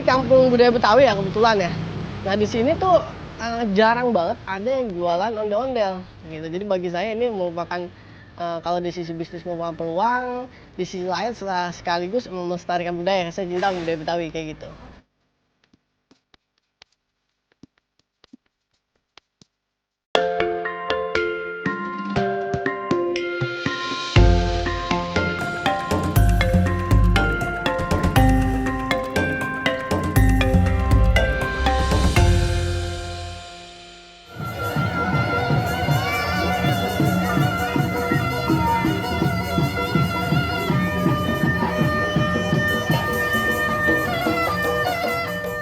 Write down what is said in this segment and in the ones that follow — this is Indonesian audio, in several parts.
kampung budaya Betawi ya kebetulan ya. Nah di sini tuh jarang banget ada yang jualan ondel-ondel gitu. Jadi bagi saya ini merupakan kalau di sisi bisnis merupakan peluang, di sisi lain sekaligus melestarikan budaya. Saya cinta budaya Betawi kayak gitu.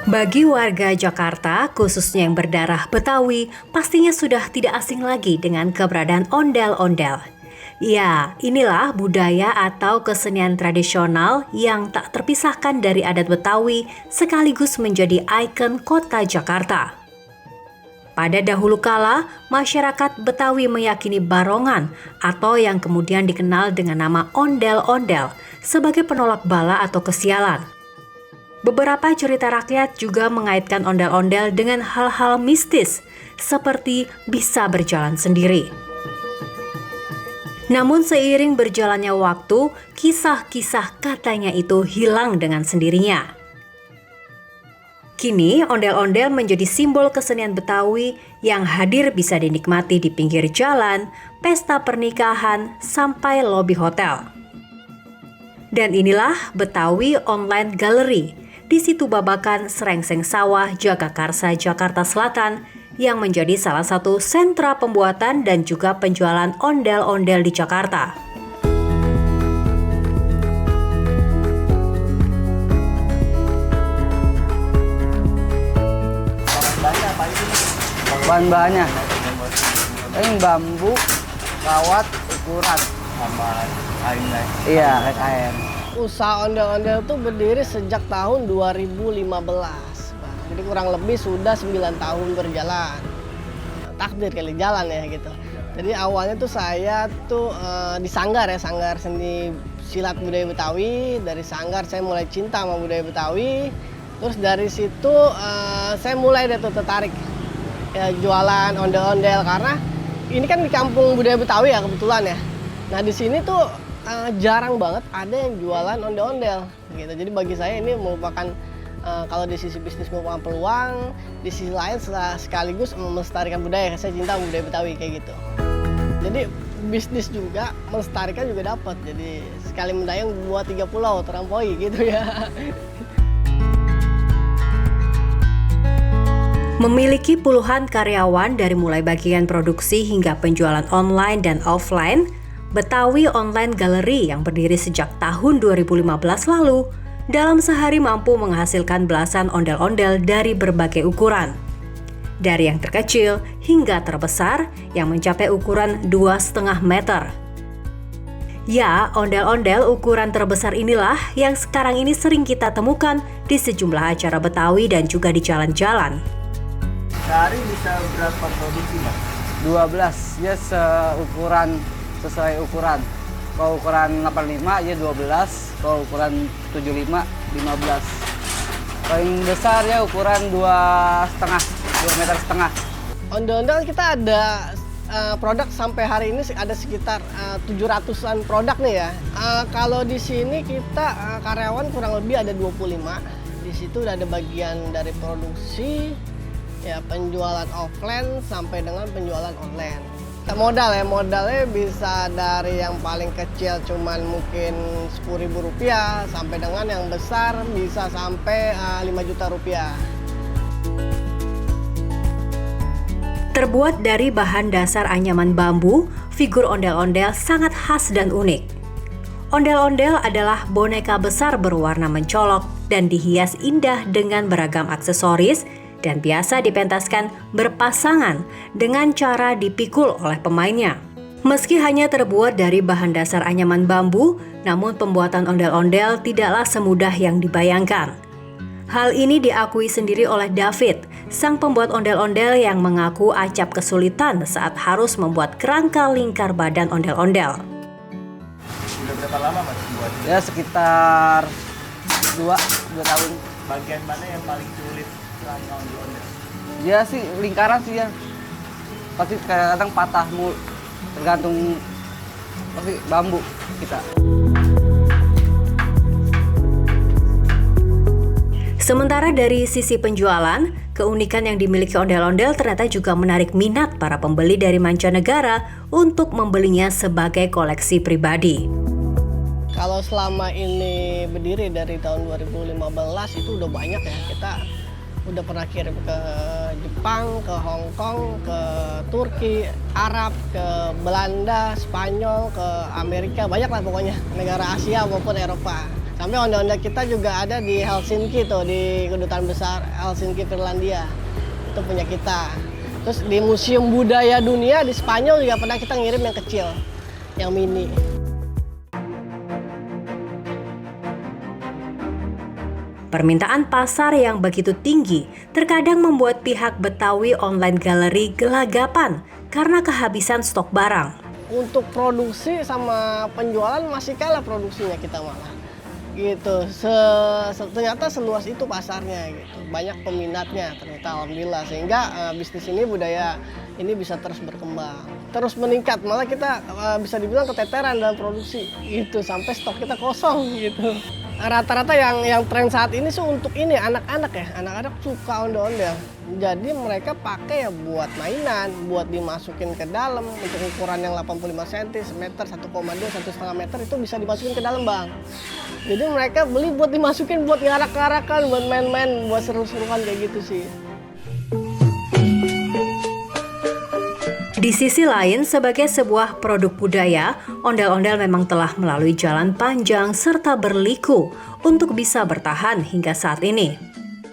Bagi warga Jakarta, khususnya yang berdarah Betawi, pastinya sudah tidak asing lagi dengan keberadaan ondel-ondel. Ya, inilah budaya atau kesenian tradisional yang tak terpisahkan dari adat Betawi sekaligus menjadi ikon kota Jakarta. Pada dahulu kala, masyarakat Betawi meyakini barongan atau yang kemudian dikenal dengan nama ondel-ondel sebagai penolak bala atau kesialan. Beberapa cerita rakyat juga mengaitkan ondel-ondel dengan hal-hal mistis, seperti bisa berjalan sendiri. Namun seiring berjalannya waktu, kisah-kisah katanya itu hilang dengan sendirinya. Kini, ondel-ondel menjadi simbol kesenian Betawi yang hadir bisa dinikmati di pinggir jalan, pesta pernikahan, sampai lobi hotel. Dan inilah Betawi Online Gallery, di Situ Babakan, Srengseng Sawah, Jagakarsa, Jakarta Selatan, yang menjadi salah satu sentra pembuatan dan juga penjualan ondel-ondel di Jakarta. Bahan-bahannya ini bambu, kawat, ukuran sama kain. Iya, kain. Usaha ondel-ondel tuh berdiri sejak tahun 2015. Jadi kurang lebih sudah 9 tahun berjalan. Takdir kali jalan ya gitu. Jadi awalnya tuh saya tuh di Sanggar ya, Sanggar Seni Silat Budaya Betawi. Dari Sanggar saya mulai cinta sama budaya Betawi. Terus dari situ saya mulai deh tuh tertarik ya, jualan ondel-ondel karena ini kan di kampung budaya Betawi ya kebetulan ya. Nah di sini tuh jarang banget ada yang jualan ondel-ondel gitu. Jadi bagi saya ini merupakan kalau di sisi bisnis merupakan peluang, di sisi lain sekaligus melestarikan budaya. Saya cinta budaya Betawi kayak gitu. Jadi bisnis juga, melestarikan juga dapat. Jadi sekali mendayung buat 3 pulau terlampaui gitu ya. Memiliki puluhan karyawan dari mulai bagian produksi hingga penjualan online dan offline, Betawi Online Gallery yang berdiri sejak tahun 2015 lalu, dalam sehari mampu menghasilkan belasan ondel-ondel dari berbagai ukuran. Dari yang terkecil hingga terbesar yang mencapai ukuran 2,5 meter. Ya, ondel-ondel ukuran terbesar inilah yang sekarang ini sering kita temukan di sejumlah acara Betawi dan juga di jalan-jalan. Sehari bisa berapa produksi, Mas? 12, ya sesuai ukuran. Kalau ukuran 85 ya 12, kalau ukuran 75 15. Paling besar ya ukuran 2,5 meter. Ondel-ondel kita ada produk sampai hari ini ada sekitar 700-an produk nih ya. Kalau di sini kita karyawan kurang lebih ada 25. Di situ udah ada bagian dari produksi, ya penjualan offline sampai dengan penjualan online. Modalnya bisa dari yang paling kecil cuman mungkin Rp10.000 sampai dengan yang besar bisa sampai Rp5.000.000. Terbuat dari bahan dasar anyaman bambu, figur ondel-ondel sangat khas dan unik. Ondel-ondel adalah boneka besar berwarna mencolok dan dihias indah dengan beragam aksesoris dan biasa dipentaskan berpasangan dengan cara dipikul oleh pemainnya. Meski hanya terbuat dari bahan dasar anyaman bambu, namun pembuatan ondel-ondel tidaklah semudah yang dibayangkan. Hal ini diakui sendiri oleh David, sang pembuat ondel-ondel yang mengaku acap kesulitan saat harus membuat kerangka lingkar badan ondel-ondel. Sudah berapa lama Mas buat? Ya sekitar 2 tahun. bagian mana yang paling sulit selama ondel-ondel? Ya sih lingkaran sih ya. Pasti kadang-kadang patah tergantung pasti bambu kita. Sementara dari sisi penjualan, keunikan yang dimiliki ondel-ondel ternyata juga menarik minat para pembeli dari mancanegara untuk membelinya sebagai koleksi pribadi. Kalau selama ini berdiri dari tahun 2015 itu udah banyak ya. Kita udah pernah kirim ke Jepang, ke Hong Kong, ke Turki, Arab, ke Belanda, Spanyol, ke Amerika, banyak lah pokoknya, negara Asia maupun Eropa. Sampai ondel-ondel kita juga ada di Helsinki tuh, di kedutaan besar Helsinki, Finlandia. Itu punya kita. Terus di Museum Budaya Dunia di Spanyol juga pernah kita ngirim yang kecil, yang mini. Permintaan pasar yang begitu tinggi terkadang membuat pihak Betawi Online Gallery gelagapan karena kehabisan stok barang. Untuk produksi sama penjualan masih kalah produksinya kita malah. Gitu, ternyata seluas itu pasarnya gitu, banyak peminatnya ternyata alhamdulillah, sehingga bisnis ini, budaya ini bisa terus berkembang, terus meningkat, malah kita bisa dibilang keteteran dalam produksi gitu, sampai stok kita kosong gitu. Rata-rata yang tren saat ini sih untuk ini anak-anak ya, anak-anak suka ondel-ondel, jadi mereka pakai ya buat mainan, buat dimasukin ke dalam. Untuk ukuran yang 85 cm, semeter, 1,2, 1,5 meter itu bisa dimasukin ke dalam bang. Jadi mereka beli buat dimasukin, buat ngarak-ngarakan, buat main-main, buat seru-seruan kayak gitu sih. Di sisi lain, sebagai sebuah produk budaya, ondel-ondel memang telah melalui jalan panjang serta berliku untuk bisa bertahan hingga saat ini.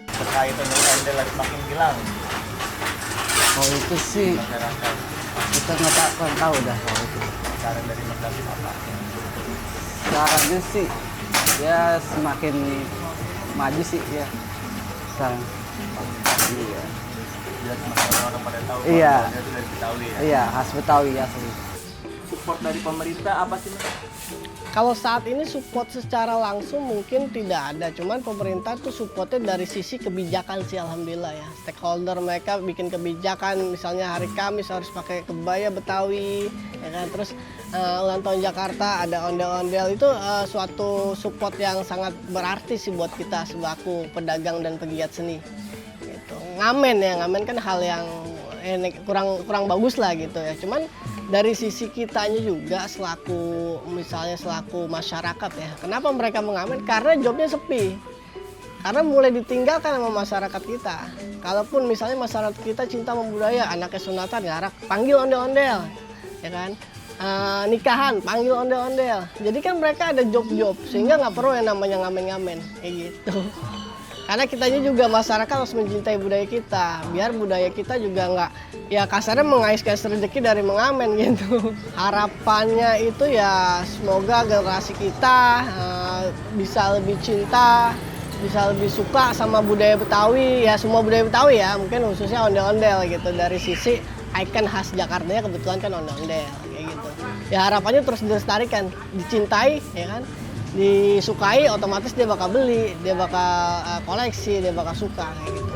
Terkait ondel-ondel semakin hilang Oh itu sih masyarakat, kita nggak tahu dah kalau itu. saran dari Mas David apa? Sekarang sih ya semakin maju sih ya. Sekarang. Iya. Biar teman-teman orang pada tahu Iya. ondel itu dari Betawi ya. Iya, khas Betawi asli. Support dari pemerintah apa sih Mas? Kalau saat ini support secara langsung mungkin tidak ada, cuman pemerintah tuh supportnya dari sisi kebijakan sih alhamdulillah ya. Stakeholder mereka bikin kebijakan, misalnya hari Kamis harus pakai kebaya Betawi, ya kan. Terus ulang tahun Jakarta ada ondel-ondel, itu suatu support yang sangat berarti sih buat kita sebaku pedagang dan pegiat seni. Gitu. Ngamen kan hal yang kurang bagus lah gitu ya. Cuman dari sisi kitanya juga selaku masyarakat ya. Kenapa mereka mengamen? Karena jobnya sepi. Karena mulai ditinggalkan sama masyarakat kita. Kalaupun misalnya masyarakat kita cinta sama budaya, anaknya sunatan ngarak, panggil ondel-ondel, ya kan? Nikahan, panggil ondel-ondel. Jadi kan mereka ada job-job, sehingga nggak perlu yang namanya ngamen-ngamen, kayak gitu. Karena kitanya juga masyarakat harus mencintai budaya kita, biar budaya kita juga nggak, ya kasarnya mengais-ngais rezeki dari mengamen gitu. Harapannya itu ya semoga generasi kita bisa lebih cinta, bisa lebih suka sama budaya Betawi, ya semua budaya Betawi ya, mungkin khususnya ondel-ondel gitu. Dari sisi ikon khas Jakartanya kebetulan kan ondel-ondel kayak gitu. Ya harapannya terus dilestarikan, dicintai, ya kan? Disukai, otomatis dia bakal beli, dia bakal koleksi, dia bakal suka kayak gitu.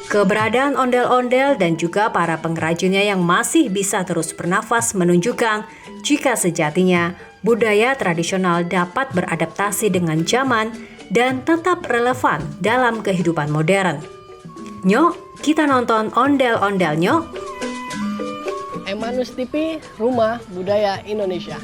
Keberadaan ondel-ondel dan juga para pengrajinnya yang masih bisa terus bernafas menunjukkan jika sejatinya budaya tradisional dapat beradaptasi dengan zaman dan tetap relevan dalam kehidupan modern. Nyok, kita nonton ondel-ondel nyok. Emanus TV, Rumah Budaya Indonesia.